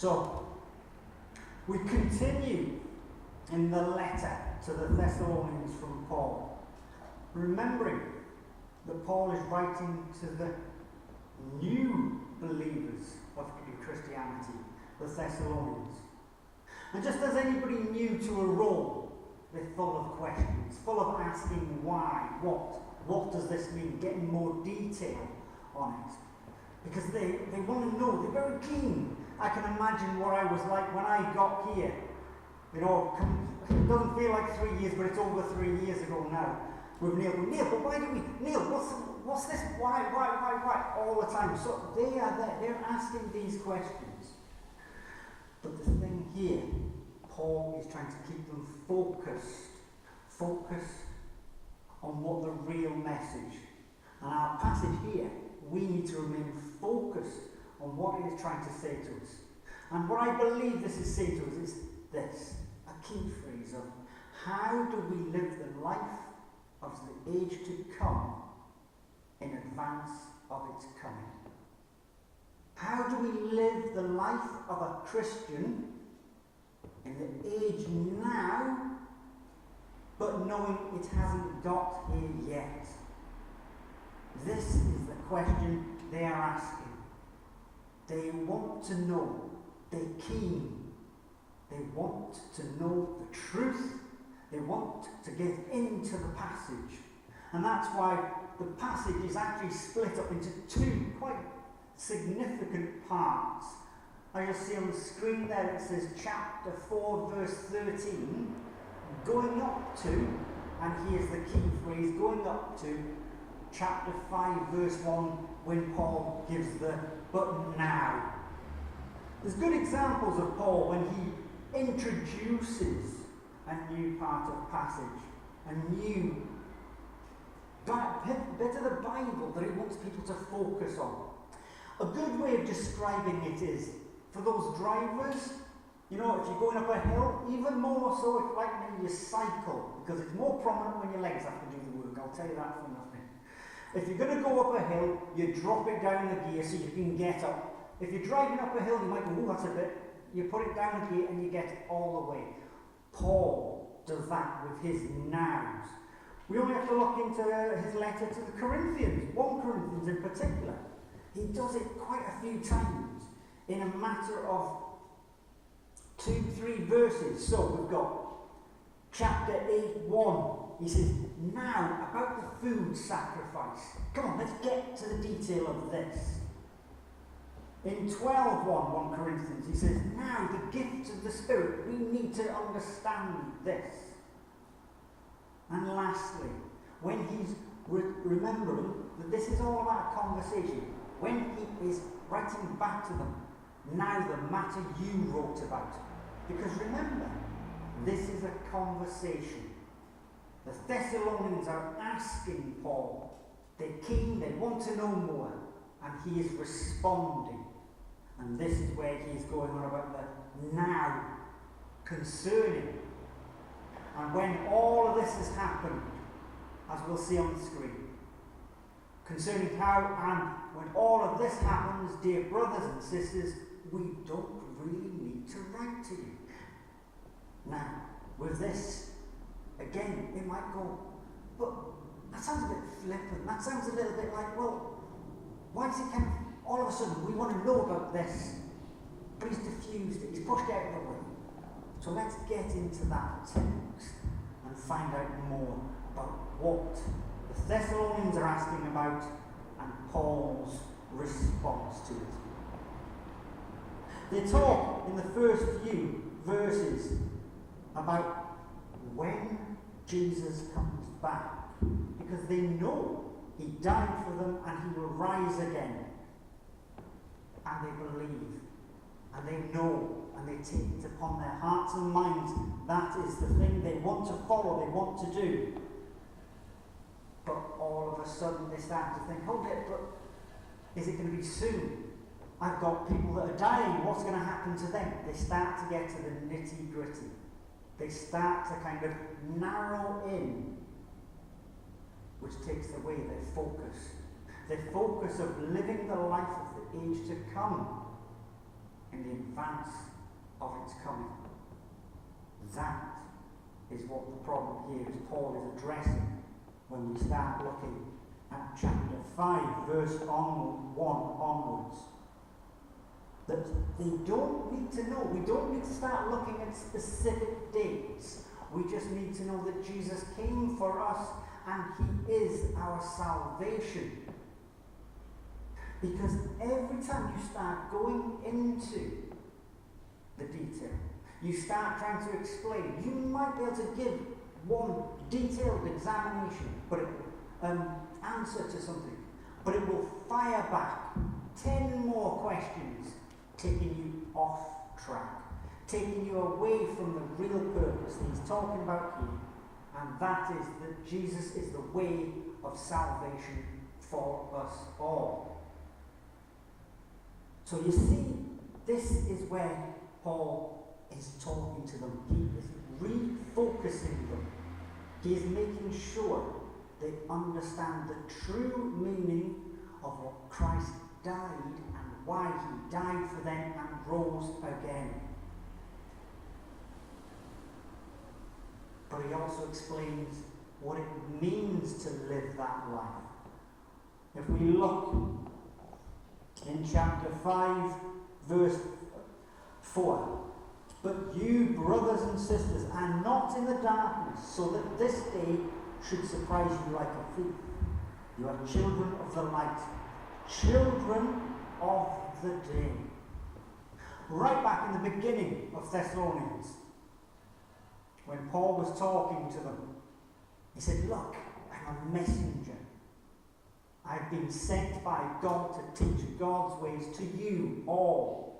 So, we continue in the letter to the Thessalonians from Paul, remembering that Paul is writing to the new believers of Christianity, the Thessalonians. And just as anybody new to a role, they're full of questions, full of asking why, what does this mean, getting more detail on it. Because they want to know, they're very keen. I can imagine what I was like when I got here. You know, it doesn't feel like 3 years, but it's over 3 years ago now. With Neil, but why do we, Neil, what's this, why, all the time. So they are there, they're asking these questions. But the thing here, Paul is trying to keep them focused on what the real message. And our passage here, we need to remain focused on what it is trying to say to us. And what I believe this is saying to us is this, a key phrase of how do we live the life of the age to come in advance of its coming? How do we live the life of a Christian in the age now, but knowing it hasn't got here yet? This is the question they are asking. They want to know. They're keen. They want to know the truth. They want to get into the passage. And that's why the passage is actually split up into two quite significant parts. As you'll see on the screen there, it says chapter 4, verse 13, going up to, and here's the key phrase, going up to chapter 5, verse 1, when Paul gives the but now. There's good examples of Paul when he introduces a new part of passage, a new bit of the Bible that he wants people to focus on. A good way of describing it is, for those drivers, you know, if you're going up a hill, even more so if like me, you cycle, because it's more prominent when your legs have to do the work, I'll tell you that for nothing. If you're going to go up a hill, you drop it down a gear so you can get up. If you're driving up a hill, you might go, oh, that's a bit. You put it down a gear and you get all the way. Paul does that with his nows. We only have to look into his letter to the Corinthians, 1 Corinthians in particular. He does it quite a few times in a matter of 2-3 verses. So we've got chapter 8:1. He says, now about the food sacrifice. Come on, let's get to the detail of this. In 12:1, 1 Corinthians, he says, now the gifts of the Spirit, we need to understand this. And lastly, when he's remembering that this is all about a conversation, when he is writing back to them, now the matter you wrote about. Because remember, this is a conversation. The Thessalonians are asking Paul. They're keen, they want to know more, and he is responding. And this is where he's going on about the now concerning. And when all of this has happened, as we'll see on the screen, concerning how, and when all of this happens, dear brothers and sisters, we don't really need to write to you. Now, with this, again, it might go, but that sounds a bit flippant. That sounds a little bit like, well, why does it kind of, all of a sudden, we want to know about this, but he's diffused it, he's pushed it out of the way. So let's get into that text and find out more about what the Thessalonians are asking about and Paul's response to it. They talk in the first few verses about when Jesus comes back, because they know he died for them and he will rise again. And they believe, and they know, and they take it upon their hearts and minds. That is the thing they want to follow, they want to do. But all of a sudden they start to think, hold it, but is it going to be soon? I've got people that are dying, what's going to happen to them? They start to get to the nitty-gritty. They start to kind of narrow in, which takes away their focus. Their focus of living the life of the age to come. in the advance of its coming. That is what the problem here is Paul is addressing when we start looking at chapter 5, verse 1 onwards. That they don't need to know. We don't need to start looking at specific dates. We just need to know that Jesus came for us and he is our salvation. Because every time you start going into the detail, you start trying to explain, you might be able to give one detailed examination, but it will answer to something, but it will fire back 10 more questions, taking you off track, taking you away from the real purpose that he's talking about here, and that is that Jesus is the way of salvation for us all. So you see, this is where Paul is talking to them. He is refocusing them. He is making sure they understand the true meaning of what Christ died and why he died for them and rose again. But he also explains what it means to live that life. If we look in chapter 5, verse 4, but you, brothers and sisters, are not in the darkness, so that this day should surprise you like a thief. You are children of the light, children of the day. Right back in the beginning of Thessalonians, when Paul was talking to them, he said, look, I'm a messenger. I've been sent by God to teach God's ways to you all.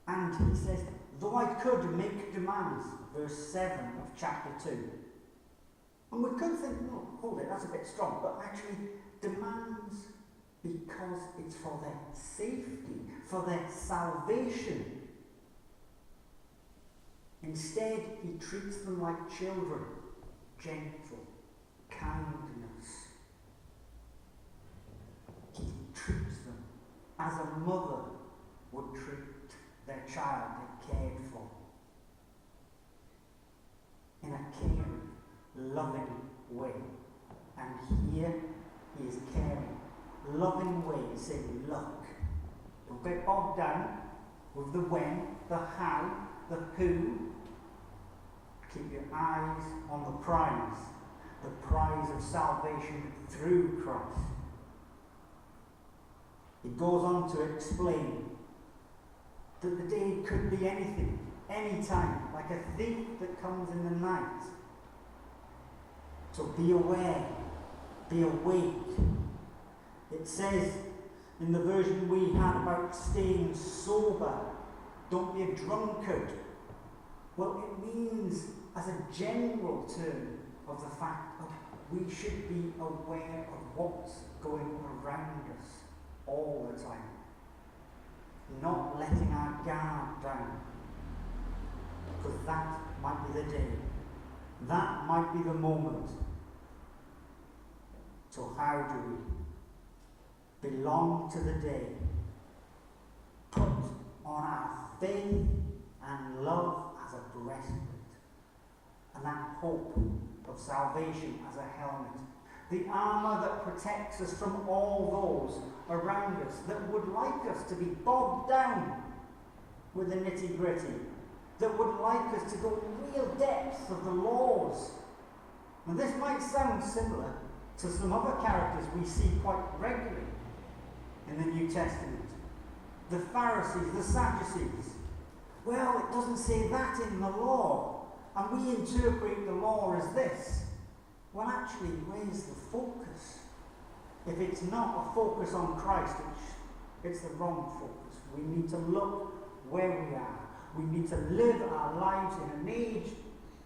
And he says, though I could make demands, verse 7 of chapter 2. And we could think, no, hold it, that's a bit strong. But actually, demands because it's for their safety, for their salvation. Instead, he treats them like children, gentle, kindness. He treats them as a mother would treat their child they cared for. In a caring, loving way. And here he is caring, loving way, saying, look, don't get bogged down with the when, the how, the who. Keep your eyes on the prize of salvation through Christ. He goes on to explain that the day could be anything, any time, like a thief that comes in the night. So be aware, be awake. It says in the version we had about staying sober, don't be a drunkard. Well, it means as a general term of the fact that we should be aware of what's going around us all the time. Not letting our guard down. Because that might be the day. That might be the moment. So how do we belong to the day? Put on our faith and love as a breastplate. And that hope of salvation as a helmet. The armour that protects us from all those around us that would like us to be bogged down with the nitty-gritty, that would like us to go real depths of the laws. And this might sound similar to some other characters we see quite regularly in the New Testament. The Pharisees, the Sadducees. Well, it doesn't say that in the law, and we interpret the law as this. Well, actually, where's the focus? If it's not a focus on Christ, it's the wrong focus. We need to look where we are. We need to live our lives in an age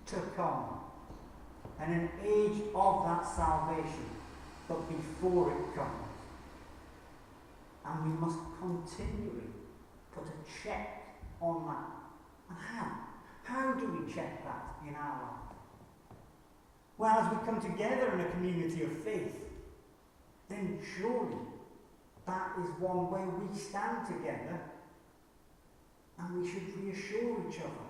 to come, and an age of that salvation, but before it comes. And we must continually put a check on that. And how? How do we check that in our life? Well, as we come together in a community of faith, then surely that is one where we stand together And we should reassure each other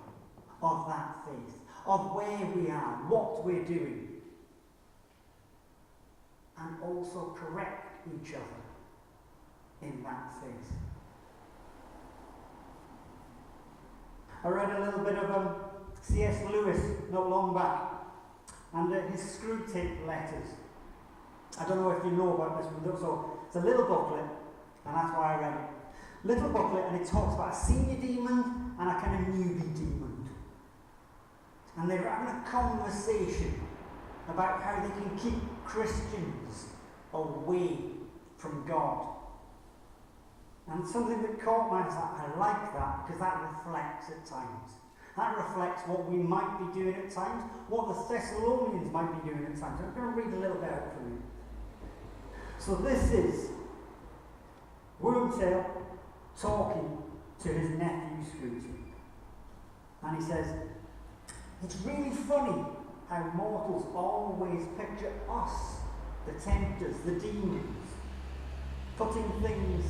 of that faith, of where we are, what we're doing. And also correct each other in that faith. I read a little bit of C.S. Lewis not long back, and his Screwtape Letters. I don't know if you know about this, but so it's a little booklet, and that's why I read it. Little booklet, and it talks about a senior demon and a kind of newbie demon. And they're having a conversation about how they can keep Christians away from God. And something that caught my eye, I like that, because that reflects at times. That reflects what we might be doing at times, what the Thessalonians might be doing at times. I'm going to read a little bit out for you. So this is Wormtail talking to his nephew Scrooge. And he says, "It's really funny how mortals always picture us, the tempters, the demons, putting things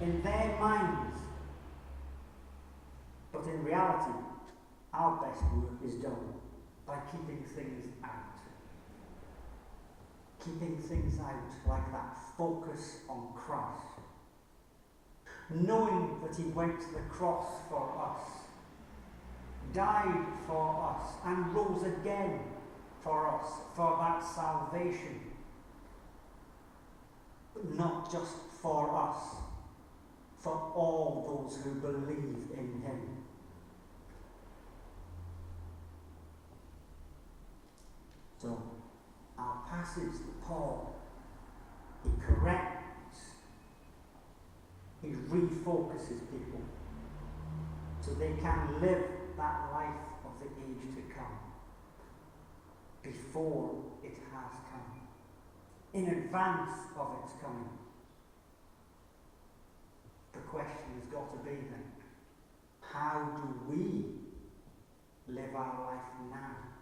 in their minds. But in reality, our best work is done by keeping things out. Keeping things out like that focus on Christ. Knowing that he went to the cross for us, died for us, and rose again for us, for that salvation. But not just for us, for all those who believe in him." So, our passage, Paul, he corrects, he refocuses people so they can live that life of the age to come before it has come, in advance of its coming. The question has got to be then, how do we live our life now?